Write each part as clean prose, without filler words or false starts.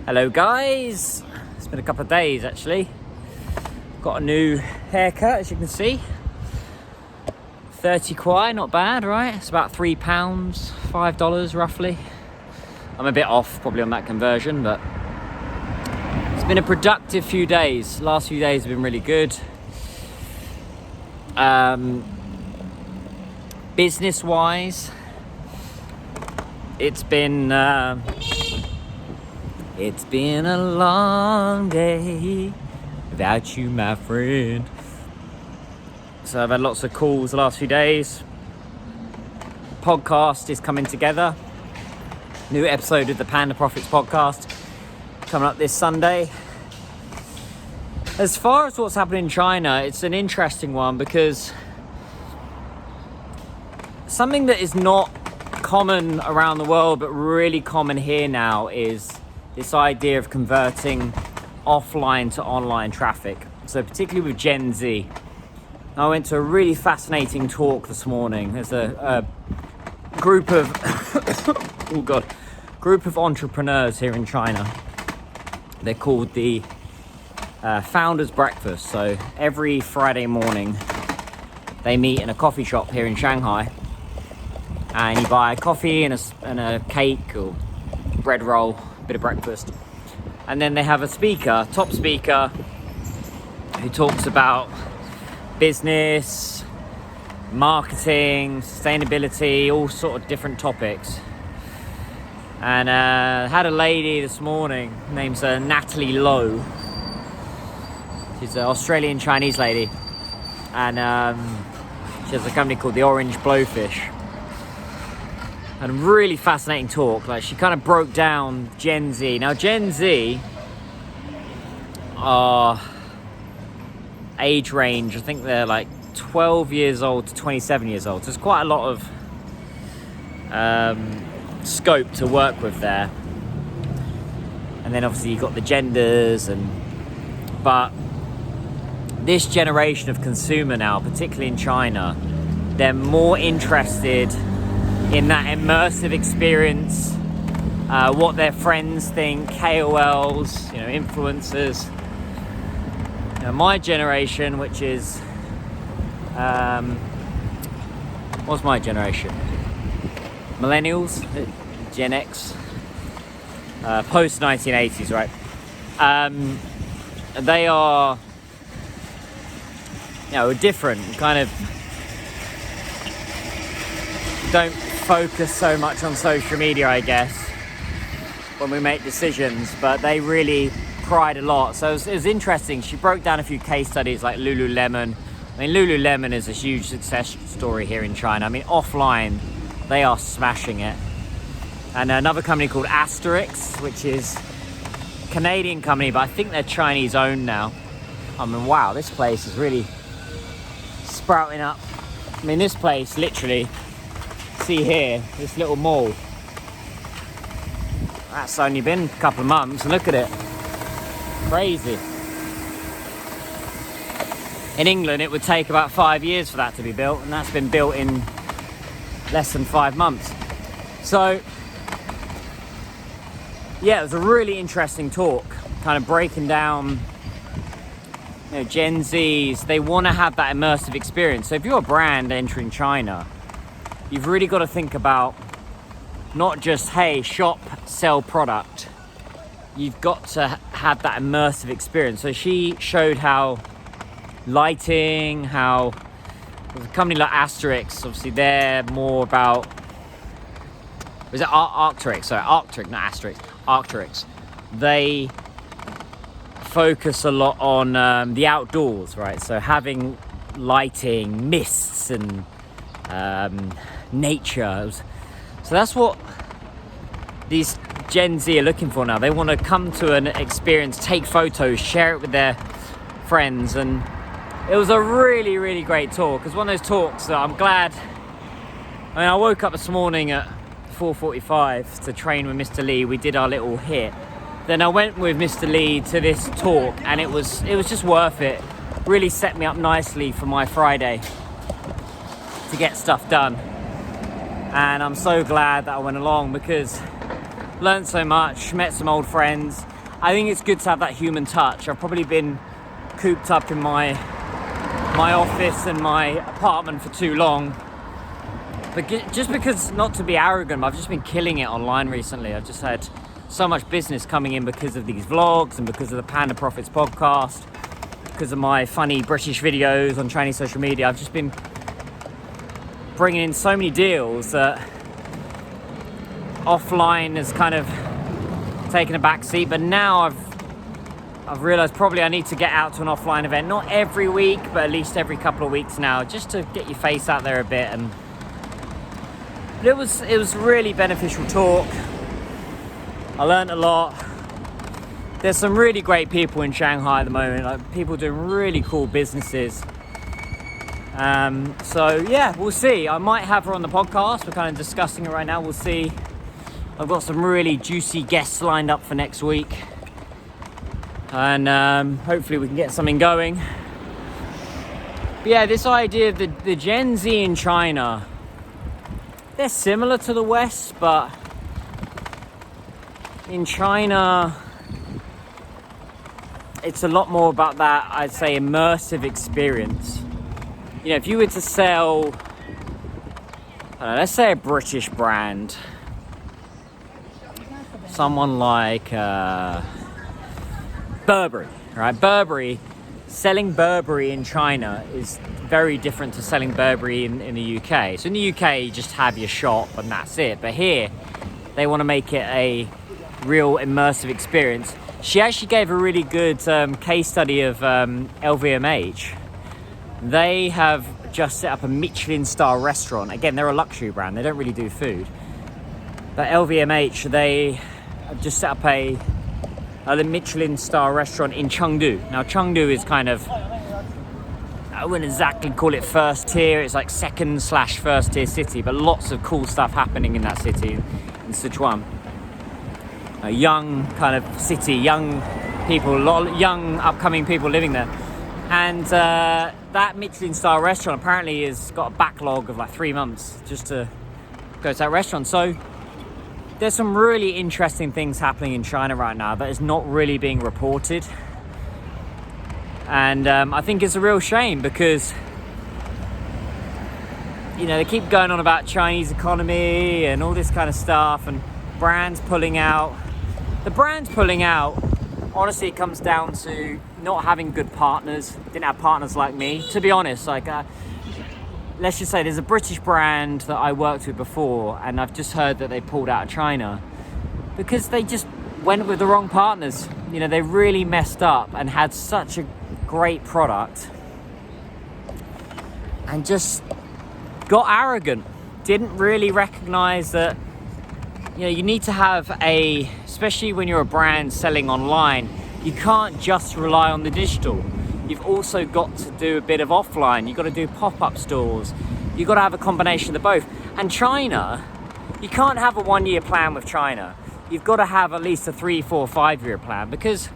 Hello guys, it's been a couple of days actually. Got a new haircut, as you can see. 30 kwai, not bad, right? It's about £3, $5 roughly. I'm a bit off probably on that conversion, but it's been a productive few days. Last few days have been really good. Business wise, it's been a long day without you, my friend. So I've had lots of calls the last few days. Podcast is coming together. New episode of the Panda Profits podcast coming up this Sunday. As far as what's happening in China, it's an interesting one because something that is not common around the world but really common here now is this idea of converting offline to online traffic. So particularly with Gen Z. I went to a really fascinating talk this morning. There's a group of group of entrepreneurs here in China. They're called the Founders Breakfast. So every Friday morning they meet in a coffee shop here in Shanghai, and you buy a coffee and a cake or bread roll, bit of breakfast, and then they have a speaker, top speaker, who talks about business, marketing, sustainability, all sort of different topics. And had a lady this morning, name's Natalie Lowe. She's an Australian Chinese lady, and she has a company called the Orange Blowfish. And a really fascinating talk. Like, she kind of broke down Gen Z. Now Gen Z are age range, I think they're like 12 years old to 27 years old. So there's quite a lot of scope to work with there. And then obviously you've got the genders, but this generation of consumer now, particularly in China, they're more interested in that immersive experience, what their friends think, KOLs, influencers. My generation, which is what's my generation? Millennials, Gen X, post 1980s, right? They are, different. Kind of don't focus so much on social media, I guess, when we make decisions, but they really cried a lot. So it was interesting. She broke down a few case studies like Lululemon. I mean, Lululemon is a huge success story here in China. I mean, offline, they are smashing it. And another company called Asterix, which is a Canadian company, but I think they're Chinese owned now. I mean, wow, this place is really sprouting up. I mean, this place, literally, see here, this little mall. That's only been a couple of months, and look at it. Crazy. In England, it would take about 5 years for that to be built, and that's been built in less than 5 months. So, yeah, it was a really interesting talk, kind of breaking down, Gen Zs, they want to have that immersive experience. So if you're a brand entering China, you've really got to think about not just, hey, shop, sell product. You've got to have that immersive experience. So she showed how lighting, how with a company like Asterix, obviously they're more about, was it Arc'teryx? Sorry, Arc'teryx, not Asterix, Arc'teryx. They focus a lot on the outdoors, right? So having lighting, mists, and nature. So that's what these Gen Z are looking for now. They want to come to an experience, take photos, share it with their friends, and it was a really, really great talk. It was one of those talks that I'm glad. I mean, I woke up this morning at 4:45 to train with Mr. Lee. We did our little hit. Then I went with Mr. Lee to this talk, and it was just worth it. Really set me up nicely for my Friday to get stuff done. And I'm so glad that I went along because learned so much, met some old friends. I think it's good to have that human touch. I've probably been cooped up in my office and my apartment for too long. But just because, not to be arrogant, I've just been killing it online recently. I've just had so much business coming in because of these vlogs and because of the Panda Profits podcast, because of my funny British videos on Chinese social media. I've just been bringing in so many deals that offline has kind of taken a back seat. But now I've realized probably I need to get out to an offline event, not every week, but at least every couple of weeks now, just to get your face out there a bit. And it was really beneficial talk. I learned a lot. There's some really great people in Shanghai at the moment, like people doing really cool businesses. So yeah, we'll see. I might have her on the podcast. We're kind of discussing it right now. We'll see. I've got some really juicy guests lined up for next week, and hopefully we can get something going. But yeah, this idea of the Gen Z in China, they're similar to the West, but in China, it's a lot more about that, I'd say, immersive experience. You know, if you were to sell, I don't know, let's say a British brand, someone like Burberry, right? Burberry, selling Burberry in China is very different to selling Burberry in the UK. So in the UK, you just have your shop and that's it. But here, they want to make it a real immersive experience. She actually gave a really good case study of LVMH. They have just set up a Michelin star restaurant. Again, they're a luxury brand. They don't really do food. But LVMH, they have just set up the Michelin star restaurant in Chengdu. Now, Chengdu is kind of, I wouldn't exactly call it first tier. It's like second/first tier city, but lots of cool stuff happening in that city, in Sichuan. A young kind of city, young people, a lot of young upcoming people living there. And that Michelin star restaurant apparently has got a backlog of like 3 months just to go to that restaurant. So there's some really interesting things happening in China right now that is not really being reported. And I think it's a real shame because, you know, they keep going on about Chinese economy and all this kind of stuff and brands pulling out. The brands pulling out, honestly, it comes down to not having good partners. Didn't have partners like me. To be honest, like, let's just say there's a British brand that I worked with before, and I've just heard that they pulled out of China because they just went with the wrong partners. You know, they really messed up and had such a great product and just got arrogant. Didn't really recognize that, you know, you need to have especially when you're a brand selling online, you can't just rely on the digital. You've also got to do a bit of offline. You've got to do pop-up stores. You've got to have a combination of the both. And China, you can't have a 1-year plan with China. You've got to have at least a 3, 4, 5-year plan, because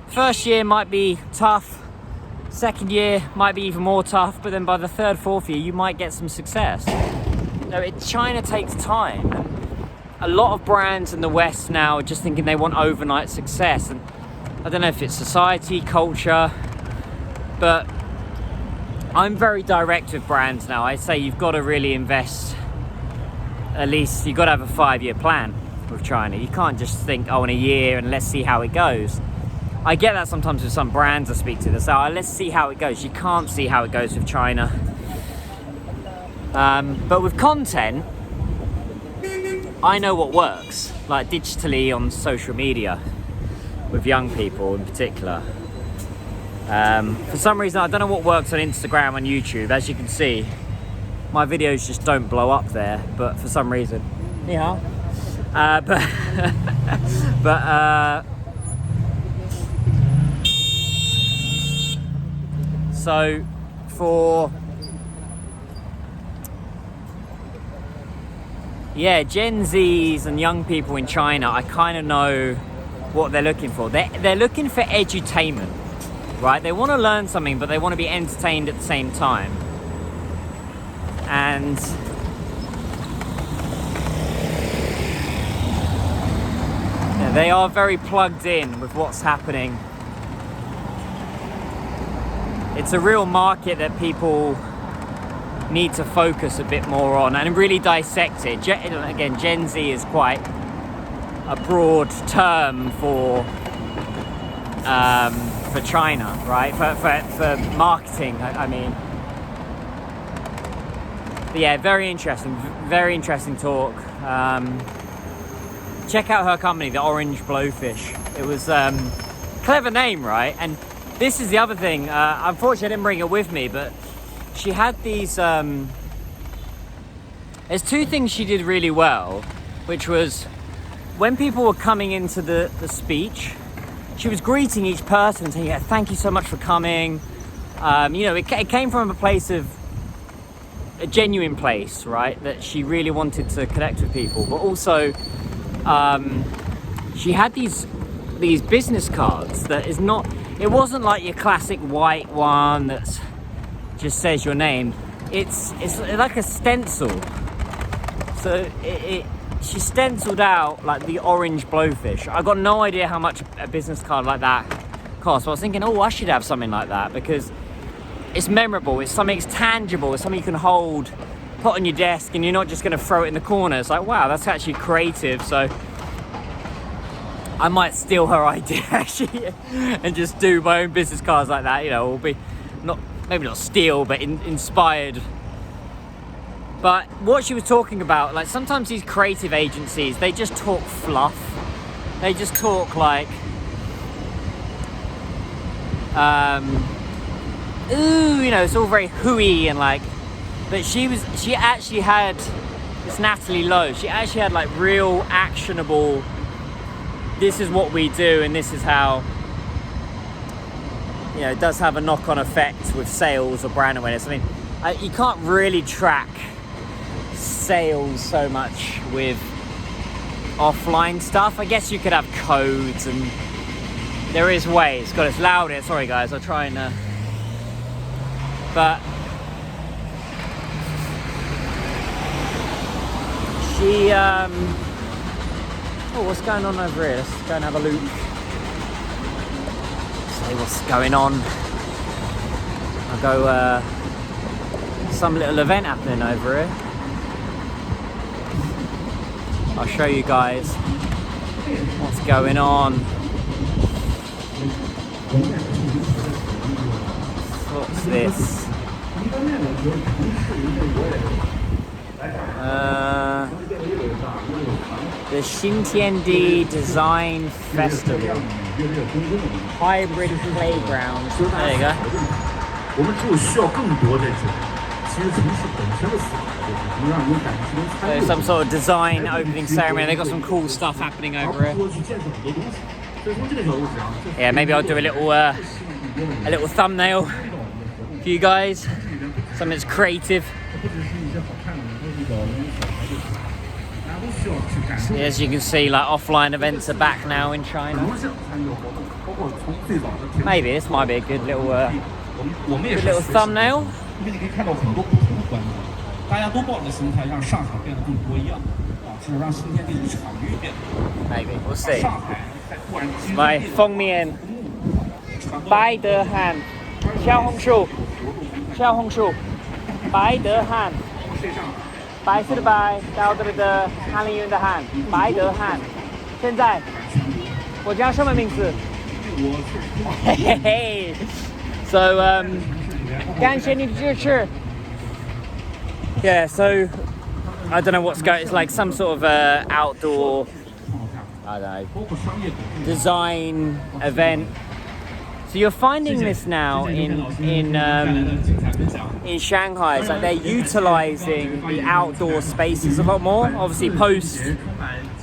first year might be tough. Second year might be even more tough, but then by the third, fourth year, you might get some success. You know, China takes time. And a lot of brands in the West now are just thinking they want overnight success. And I don't know if it's society, culture, but I'm very direct with brands now. I say you've got to really invest, at least you've got to have a 5-year plan with China. You can't just think, oh, in a year and let's see how it goes. I get that sometimes with some brands I speak to. They say, oh, let's see how it goes. You can't see how it goes with China. But with content, I know what works, like digitally on social media, with young people in particular. For some reason, I don't know what works on Instagram and YouTube. As you can see, my videos just don't blow up there, but for some reason. Yeah. So for Gen Zs and young people in China, I kind of know what they're looking for. They're looking for edutainment, right? They want to learn something, but they want to be entertained at the same time. And They are very plugged in with what's happening. It's a real market that people need to focus a bit more on and really dissect it. Again, Gen Z is quite a broad term for China, right? For marketing, I mean. But yeah, very interesting talk. Check out her company, the Orange Blowfish. It was clever name, right? And this is the other thing. Unfortunately, I didn't bring it with me, but she had these. There's two things she did really well, which was when people were coming into the speech, she was greeting each person, saying, "Yeah, thank you so much for coming." You know, it came from a place of a genuine place, right? That she really wanted to connect with people, but also she had these business cards that is not. It wasn't like your classic white one that just says your name. It's like a stencil. So she stenciled out like the Orange Blowfish. I got no idea how much a business card like that costs. So I was thinking, oh, I should have something like that because it's memorable. It's something that's tangible. It's something you can hold, put on your desk, and you're not just going to throw it in the corner. It's like, wow, that's actually creative. So I might steal her idea actually and just do my own business cards like that. You know, or be maybe not steal, but inspired. But what she was talking about, like sometimes these creative agencies, they just talk fluff. They just talk like, ooh, you know, it's all very hooey and like, but she actually had, it's Natalie Lowe, she actually had like real actionable, this is what we do and this is how, you know, it does have a knock-on effect with sales or brand awareness. I mean, you can't really track sales so much with offline stuff. I guess you could have codes and there is ways. God, it's loud here. Sorry guys, I'll try and but she oh, what's going on over here? Let's go and have a look. See what's going on. I'll go some little event happening over here. I'll show you guys what's going on. What's this? The Xintiandi Design Festival. Hybrid Playground. There you go. So some sort of design opening ceremony. They've got some cool stuff happening over here. Yeah, maybe I'll do a little thumbnail for you guys. Something that's creative. As you can see, like offline events are back now in China. Maybe this might be a good little thumbnail. Maybe, we'll see. My Feng Mian, Bai De Han, Xiao Hong Shu, Bai De Han, Bai 是的 Bai， 到这里的翰林院的翰，白德汉。现在我叫什么名字？嘿嘿嘿。So感谢你的支持。Yeah, so I don't know what's going. It's like some sort of outdoor, I don't know, design event. So you're finding this now in Shanghai. It's like they're utilizing the outdoor spaces a lot more. Obviously, post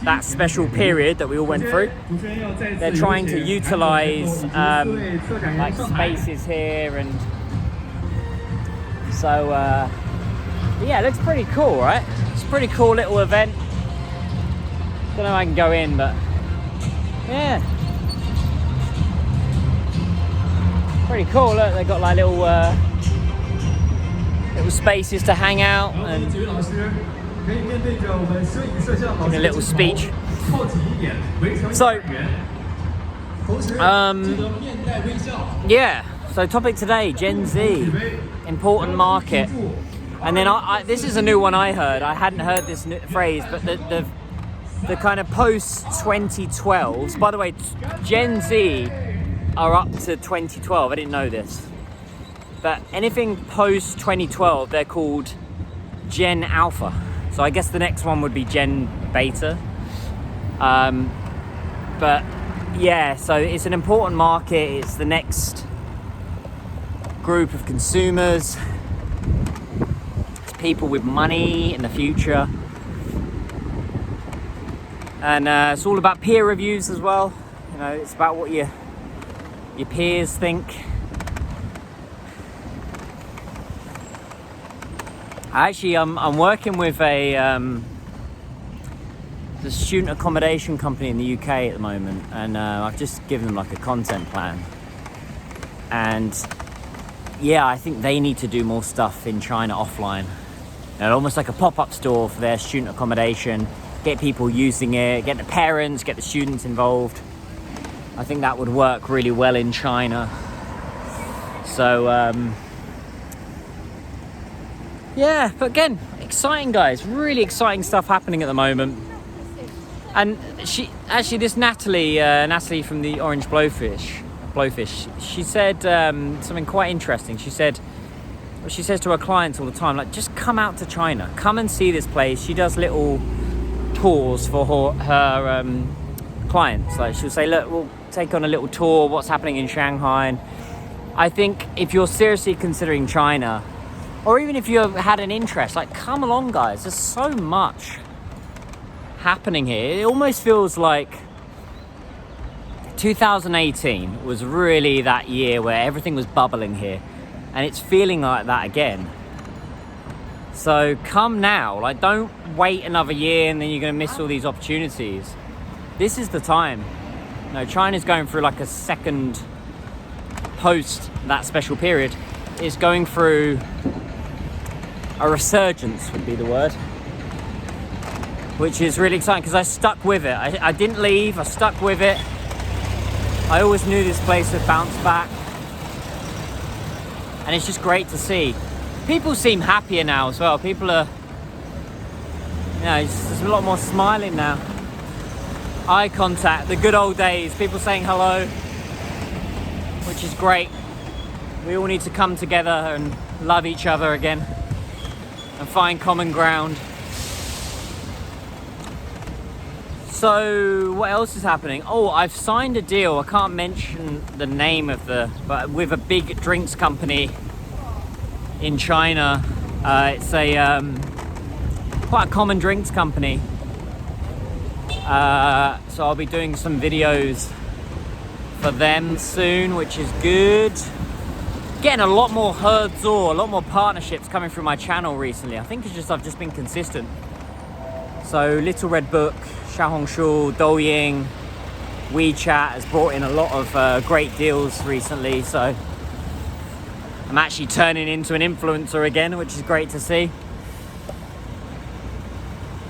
that special period that we all went through, they're trying to utilize like spaces here, and so yeah, it looks pretty cool, right? It's a pretty cool little event. Don't know if I can go in, but yeah. Pretty cool, look, they've got like little spaces to hang out and giving a little speech. So, yeah. So topic today, Gen Z, important market. And then this is a new one I heard. I hadn't heard this phrase, but the kind of post 2012s. By the way, Gen Z are up to 2012. I didn't know this. But anything post 2012, they're called Gen Alpha. So I guess the next one would be Gen Beta. But yeah, so it's an important market. It's the next group of consumers. It's people with money in the future. And it's all about peer reviews as well. You know, it's about what your peers think. Actually, I'm working with the student accommodation company in the UK at the moment, and I've just given them like a content plan. And yeah, I think they need to do more stuff in China offline. And almost like a pop-up store for their student accommodation, get people using it, get the parents, get the students involved. I think that would work really well in China. So, yeah, but again, exciting guys, really exciting stuff happening at the moment. And this Natalie from the Orange Blowfish, she said something quite interesting. She said, what she says to her clients all the time, like, just come out to China, come and see this place. She does little tours for her clients. Like, she'll say, look, we'll take on a little tour, what's happening in Shanghai. And I think if you're seriously considering China, or even if you have had an interest, like, come along guys, there's so much happening here. It almost feels like 2018 was really that year where everything was bubbling here, and it's feeling like that again. So come now, like, don't wait another year and then you're going to miss all these opportunities. This is the time. You know, China's going through like a second post that special period. It's going through a resurgence, would be the word, which is really exciting because I stuck with it. I didn't leave, I stuck with it. I always knew this place would bounce back, and it's just great to see. People seem happier now as well. People are, you know, there's a lot more smiling now. Eye contact, the good old days, people saying hello, which is great. We all need to come together and love each other again and find common ground. So what else is happening? Oh, I've signed a deal. I can't mention the name of but with a big drinks company in China. It's a quite a common drinks company. So I'll be doing some videos for them soon, which is good. Getting a lot more a lot more partnerships coming through my channel recently. I think it's just I've just been consistent. So Little Red Book, Xiaohongshu, Douyin, WeChat has brought in a lot of great deals recently. So I'm actually turning into an influencer again, which is great to see.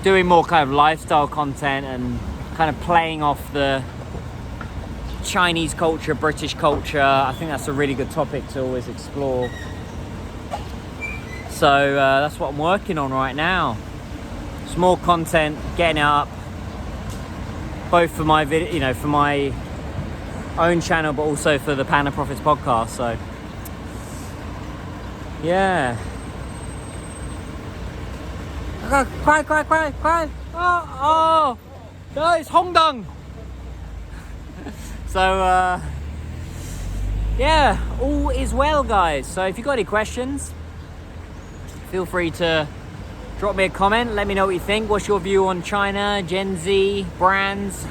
Doing more kind of lifestyle content and kind of playing off the Chinese culture, British culture. I think that's a really good topic to always explore. So that's what I'm working on right now. Some more content, getting it up, both for my video, you know, for my own channel, but also for the Panda Profits podcast. So yeah. Cry. Oh, no, it's Hongdong. So, yeah, all is well, guys. So if you've got any questions, feel free to drop me a comment. Let me know what you think. What's your view on China, Gen Z, brands?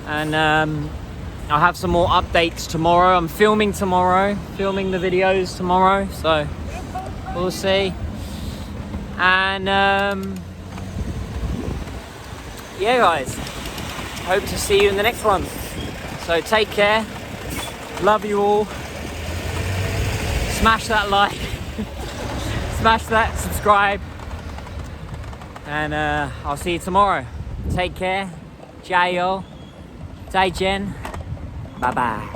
And I'll have some more updates tomorrow. I'm filming tomorrow, filming the videos tomorrow. So we'll see. And yeah, guys, hope to see you in the next one. So take care, love you all, smash that like, smash that subscribe, and I'll see you tomorrow. Take care. Jayo. Zaijian. Bye bye.